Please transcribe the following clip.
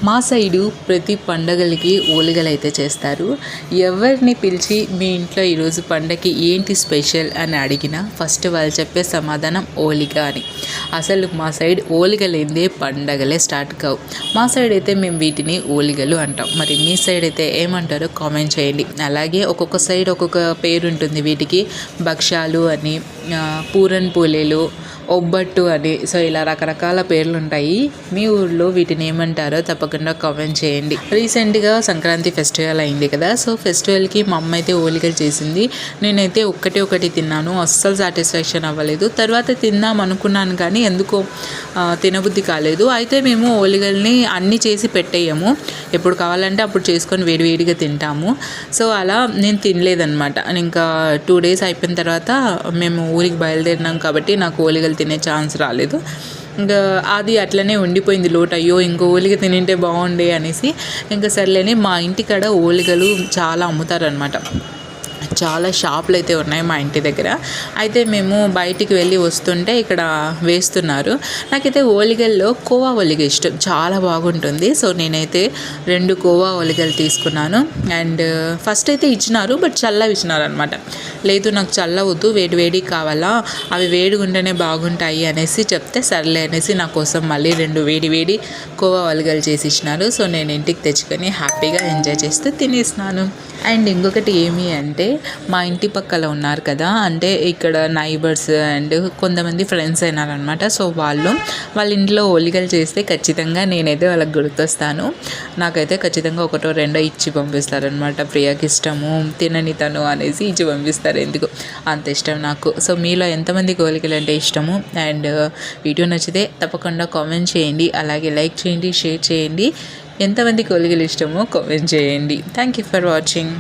మా సైడు ప్రతి పండగలకి ఓలిగలు అయితే చేస్తారు. ఎవరిని పిలిచి మీ ఇంట్లో ఈరోజు పండగకి ఏంటి స్పెషల్ అని అడిగినా ఫస్ట్ వాళ్ళు చెప్పే సమాధానం ఓలిగ అని. అసలు మా సైడ్ ఓలిగ లేనిదే పండగలే స్టార్ట్ కావు. మా సైడ్ అయితే మేము వీటిని ఓలిగలు అంటాం. మరి మీ సైడ్ అయితే ఏమంటారో కామెంట్ చేయండి. అలాగే ఒక్కొక్క సైడ్ ఒక్కొక్క పేరు ఉంటుంది వీటికి. భక్షాలు అని, పూరన్ పూలేలు, ఒబ్బట్టు అని, సో ఇలా రకరకాల పేర్లు ఉంటాయి. మీ ఊర్లో వీటిని ఏమంటారో తప్పకుండా కామెంట్ చేయండి. రీసెంట్గా సంక్రాంతి ఫెస్టివల్ అయింది కదా, సో ఫెస్టివల్కి మా అమ్మ అయితే ఓలిగలు చేసింది. నేనైతే ఒకటి తిన్నాను, అస్సలు సాటిస్ఫాక్షన్ అవ్వలేదు. తర్వాత తిందాం అనుకున్నాను కానీ ఎందుకో తినబుద్ధి కాలేదు. అయితే మేము ఓలిగల్ని అన్నీ చేసి పెట్టేయము, ఎప్పుడు కావాలంటే అప్పుడు చేసుకొని వేడివేడిగా తింటాము. సో అలా నేను తినలేదన్నమాట. ఇంకా 2 days అయిపోయిన తర్వాత మేము ఊరికి బయలుదేరినాం కాబట్టి నాకు ఓలిగలు తినే ఛాన్స్ రాలేదు. ఇంకా అది అట్లనే ఉండిపోయింది లోటు. అయ్యో ఇంకో ఓలిగ తినింటే బాగుండే అనేసి ఇంకా సర్లేని మా ఇంటికాడ ఓలిగలు చాలా అమ్ముతారనమాట. చాలా షాపులు అయితే ఉన్నాయి మా ఇంటి దగ్గర. అయితే మేము బయటికి వెళ్ళి వస్తుంటే ఇక్కడ వేస్తున్నారు. నాకైతే ఓలిగల్లో కోవా ఓలిగ ఇష్టం, చాలా బాగుంటుంది. సో నేనైతే 2 కోవా ఓలిగలు తీసుకున్నాను. అండ్ ఫస్ట్ అయితే ఇచ్చినారు, బట్ చల్లవి ఇచ్చినారు అనమాట. లేదు నాకు చల్లవద్దు, వేడి కావాలా, అవి వేడిగా ఉంటేనే బాగుంటాయి అనేసి చెప్తే సర్లే అనేసి నా కోసం మళ్ళీ 2 వేడి కోవా ఓలిగలు చేసి ఇచ్చినారు. సో నేను ఇంటికి తెచ్చుకొని హ్యాపీగా ఎంజాయ్ చేస్తూ తినేసినాను. అండ్ ఇంకొకటి ఏమి అంటే మా ఇంటి పక్కల ఉన్నారు కదా, అంటే ఇక్కడ నైబర్స్ అండ్ కొంతమంది ఫ్రెండ్స్ అయినారనమాట. సో వాళ్ళ ఇంట్లో ఓలిగలు చేస్తే ఖచ్చితంగా నేనైతే వాళ్ళకి గుర్తొస్తాను. నాకైతే ఖచ్చితంగా 1 or 2 ఇచ్చి పంపిస్తారనమాట. ప్రియాకి ఇష్టము, తినని తను అనేసి ఇచ్చి పంపిస్తారు. ఎందుకు అంత ఇష్టం నాకు. సో మీలో ఎంతమందికి ఓలిగలు అంటే ఇష్టము? అండ్ వీడియో నచ్చితే తప్పకుండా కామెంట్ చేయండి, అలాగే లైక్ చేయండి, షేర్ చేయండి. ఎంతమందికి ఓలిగలు ఇష్టమో కామెంట్ చేయండి. Thank you for watching.